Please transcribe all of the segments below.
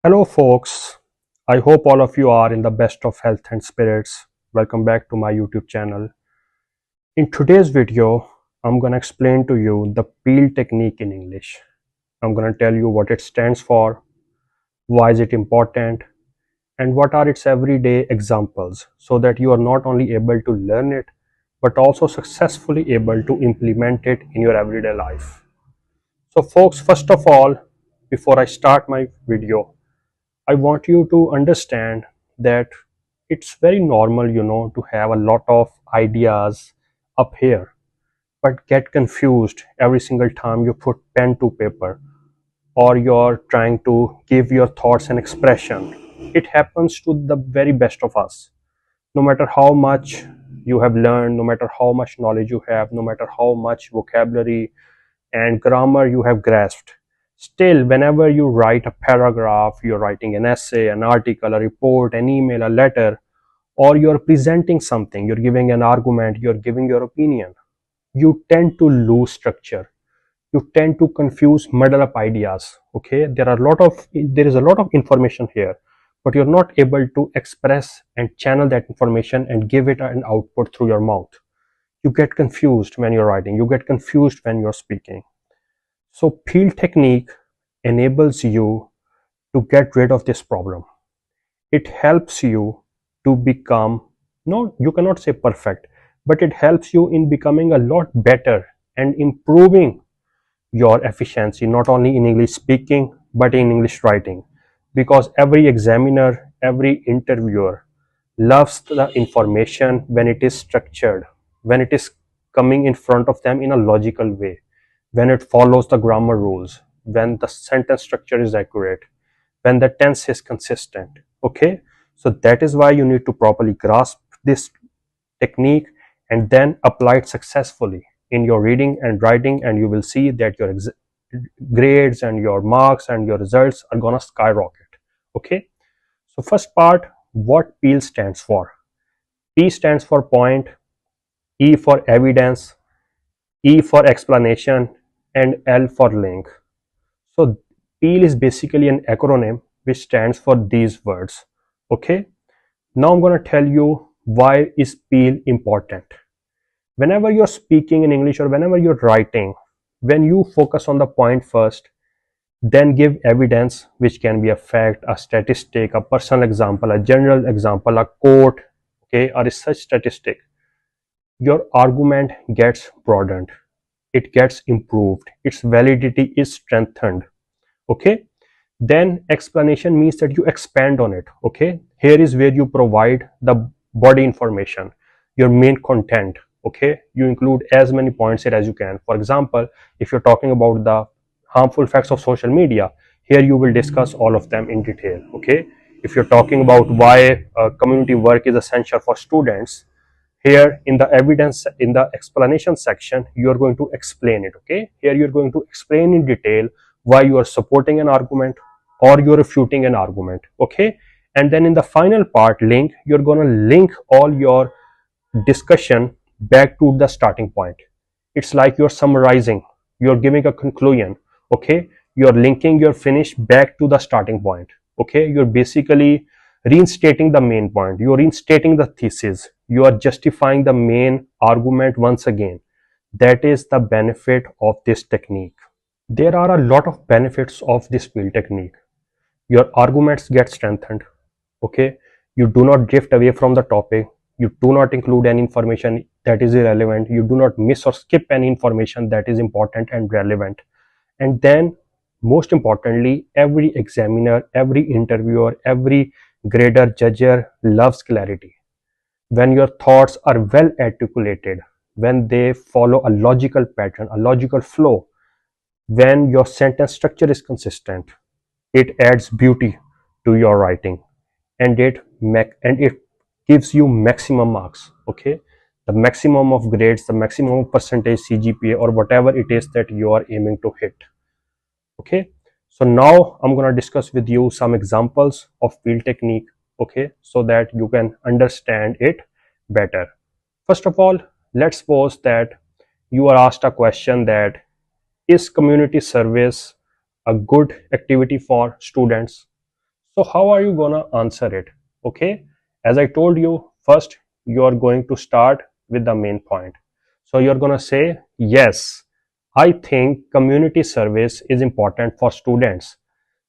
Hello, folks. I hope all of you are in the best of health and spirits. Welcome back to my YouTube channel. In today's video, I'm going to explain to you the peel technique in English. I'm going to tell you what it stands for, why is it important, and what are its everyday examples so that you are not only able to learn it, but also successfully able to implement it in your everyday life. So, folks, first of all, before I start my video, I want you to understand that it's very normal, to have a lot of ideas up here, but get confused every single time you put pen to paper or you're trying to give your thoughts an expression. It happens to the very best of us. No matter how much you have learned, no matter how much knowledge you have, no matter how much vocabulary and grammar you have grasped, still whenever you write a paragraph, you're writing an essay, an article, a report, an email, a letter, or you're presenting something, you're giving an argument, you're giving your opinion, you tend to lose structure, you tend to confuse, muddle up ideas. Okay, there is a lot of information here, but you're not able to express and channel that information and give it an output through your mouth. You get confused when you're writing, you get confused when you're speaking. So peel technique enables you to get rid of this problem. It helps you to become, no, you cannot say perfect, but it helps you in becoming a lot better and improving your efficiency, not only in English speaking, but in English writing. Because every examiner, every interviewer loves the information when it is structured, when it is coming in front of them in a logical way, when it follows the grammar rules, when the sentence structure is accurate, when the tense is consistent. Okay, so that is why you need to properly grasp this technique and then apply it successfully in your reading and writing, and you will see that your grades and your marks and your results are gonna skyrocket. Okay, so first part, what PEEL stands for. P stands for point, E for evidence, E for explanation, and L for link. So PEEL is basically an acronym which stands for these words. Okay, now I'm going to tell you why is PEEL important. Whenever you're speaking in English or whenever you're writing, when you focus on the point first, then give evidence, which can be a fact, a statistic, a personal example, a general example, a quote, okay, a research statistic, your argument gets broadened, it gets improved, its validity is strengthened. Okay, then explanation means that you expand on it. Okay, here is where you provide the body information, your main content. Okay, you include as many points here as you can. For example, if you're talking about the harmful effects of social media, here you will discuss all of them in detail. Okay, if you're talking about why community work is essential for students, here in the evidence, in the explanation section, you are going to explain it. Okay, here you're going to explain in detail why you are supporting an argument or you're refuting an argument. Okay, and then in the final part, link, you're going to link all your discussion back to the starting point. It's like you're summarizing, you're giving a conclusion. Okay, you're linking your finish back to the starting point. Okay, you're basically reinstating the main point, you're reinstating the thesis, you are justifying the main argument once again. That is the benefit of this technique. There are a lot of benefits of this PEEL technique. Your arguments get strengthened. Okay, you do not drift away from the topic, you do not include any information that is irrelevant, you do not miss or skip any information that is important and relevant. And then most importantly, every examiner, every interviewer, every grader, judger loves clarity. When your thoughts are well articulated, when they follow a logical pattern, a logical flow, when your sentence structure is consistent, it adds beauty to your writing, and it gives you maximum marks. Okay, the maximum of grades, the maximum percentage CGPA, or whatever it is that you are aiming to hit. Okay, so now I'm going to discuss with you some examples of PEEL technique. Okay, so that you can understand it better. First of all, let's suppose that you are asked a question that is community service a good activity for students? So how are you gonna answer it? Okay, as I told you, first you are going to start with the main point. So you're gonna say, yes, I think community service is important for students.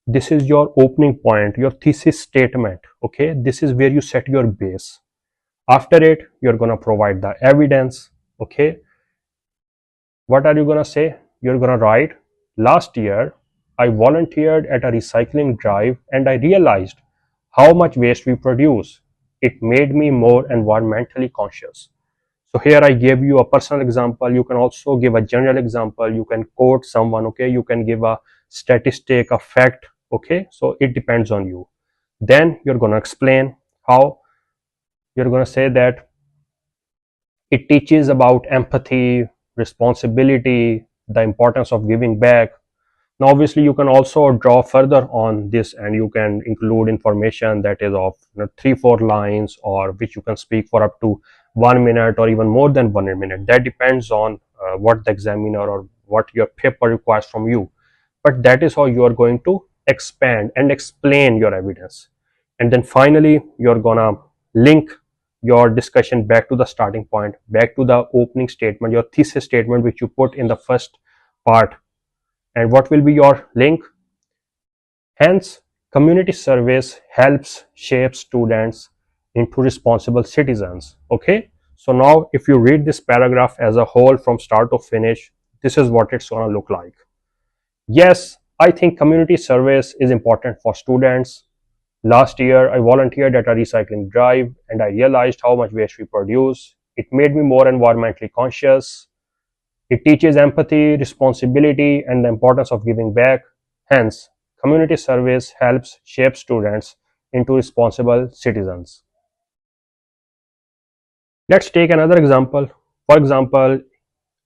This is your opening point, your thesis statement. Okay, this is where you set your base. After it, you're gonna provide the evidence. Okay, what are you gonna say? You're gonna write, last year I volunteered at a recycling drive and I realized how much waste we produce. It made me more environmentally conscious. So here I gave you a personal example. You can also give a general example. You can quote someone, okay? You can give a statistic, a fact, okay? So it depends on you. Then you're gonna explain how. You're gonna say that it teaches about empathy, responsibility, the importance of giving back. Now, obviously, you can also draw further on this and you can include information that is of 3-4 lines, or which you can speak for up to 1 minute or even more than 1 minute. That depends on what the examiner or what your paper requires from you. But that is how you are going to expand and explain your evidence. And then finally, you're gonna link your discussion back to the starting point, back to the opening statement, your thesis statement, which you put in the first part. And what will be your link? Hence, community service helps shape students into responsible citizens. Okay, so now if you read this paragraph as a whole from start to finish, this is what it's going to look like. Yes, I think community service is important for students. Last year, I volunteered at a recycling drive and I realized how much waste we produce. It made me more environmentally conscious. It teaches empathy, responsibility, and the importance of giving back. Hence, community service helps shape students into responsible citizens. Let's take another example. For example,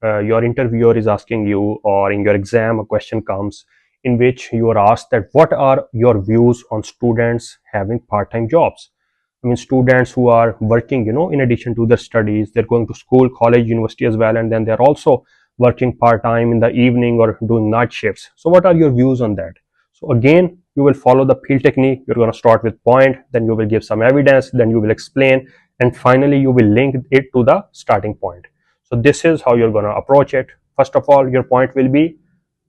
your interviewer is asking you, or in your exam a question comes in which you are asked that what are your views on students having part-time jobs. I mean, students who are working, in addition to their studies, they're going to school, college, university as well, and then they're also working part-time in the evening or doing night shifts. So what are your views on that? So again, you will follow the peel technique. You're going to start with point, then you will give some evidence, then you will explain, and finally you will link it to the starting point. So this is how you're going to approach it. First of all, your point will be,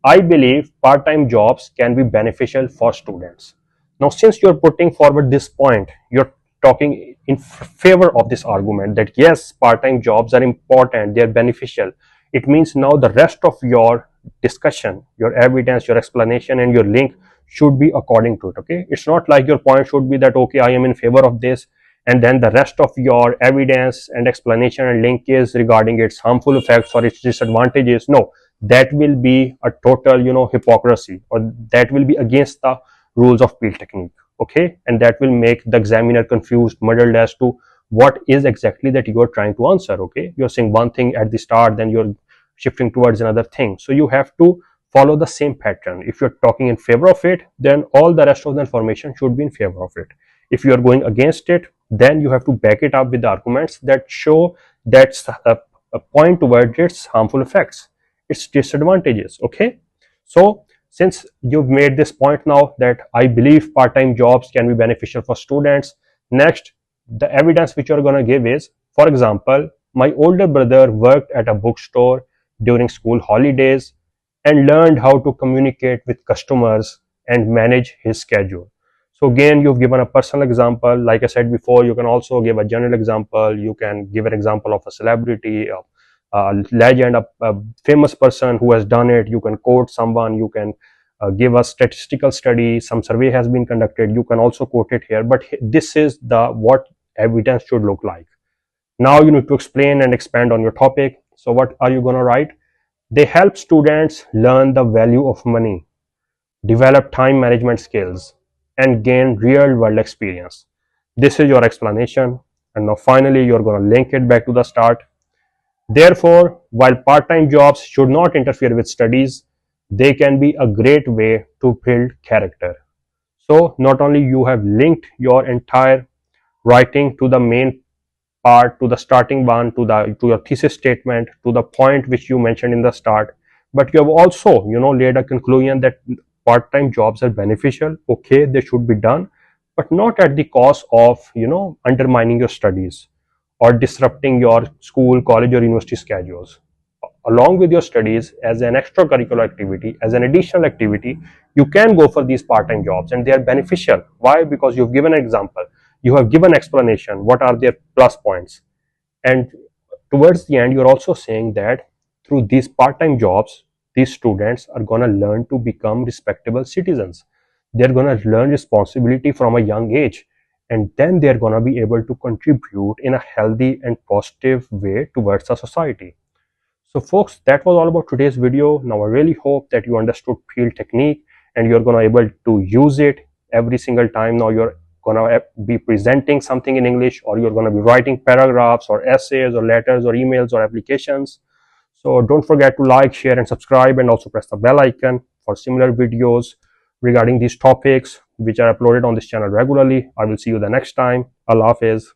I believe part-time jobs can be beneficial for students. Now, since you're putting forward this point, you're talking in favor of this argument that yes, part-time jobs are important, they're beneficial. It means now the rest of your discussion, your evidence, your explanation, and your link should be according to it. Okay, it's not like your point should be that okay, I am in favor of this, and then the rest of your evidence and explanation and link is regarding its harmful effects or its disadvantages. No, that will be a total hypocrisy, or that will be against the rules of peel technique. Okay, and that will make the examiner confused, muddled as to what is exactly that you are trying to answer. Okay, you're saying one thing at the start, then you're shifting towards another thing. So you have to follow the same pattern. If you're talking in favor of it, then all the rest of the information should be in favor of it. If you are going against it, then you have to back it up with the arguments that show that's a point towards its harmful effects, its disadvantages. Okay, so since you've made this point now that I believe part-time jobs can be beneficial for students, next the evidence which you're going to give is, for example, my older brother worked at a bookstore during school holidays and learned how to communicate with customers and manage his schedule. So again, you've given a personal example. Like I said before, you can also give a general example. You can give an example of a celebrity, a legend, a famous person who has done it. You can quote someone. You can give a statistical study. Some survey has been conducted. You can also quote it here. But this is the what evidence should look like. Now you need to explain and expand on your topic. So what are you going to write? They help students learn the value of money, develop time management skills, and gain real world experience. This is your explanation. And now finally, you're going to link it back to the start. Therefore, while part-time jobs should not interfere with studies, they can be a great way to build character. So not only you have linked your entire writing to the main part, to the starting one, to your thesis statement, to the point which you mentioned in the start. But you have also, laid a conclusion that part-time jobs are beneficial. Okay, they should be done, but not at the cost of, undermining your studies or disrupting your school, college, or university schedules. Along with your studies, as an extracurricular activity, as an additional activity, you can go for these part-time jobs, and they are beneficial. Why? Because you've given an example, you have given explanation, what are their plus points. And towards the end, you're also saying that through these part-time jobs, these students are going to learn to become respectable citizens. They're going to learn responsibility from a young age, and then they're going to be able to contribute in a healthy and positive way towards a society. So folks, that was all about today's video. Now I really hope that you understood field technique and you're going to able to use it every single time. Now you're going to be presenting something in English, or you're going to be writing paragraphs or essays or letters or emails or applications. So don't forget to like, share and subscribe, and also press the bell icon for similar videos regarding these topics which are uploaded on this channel regularly. I will see you the next time. Allah Hafiz.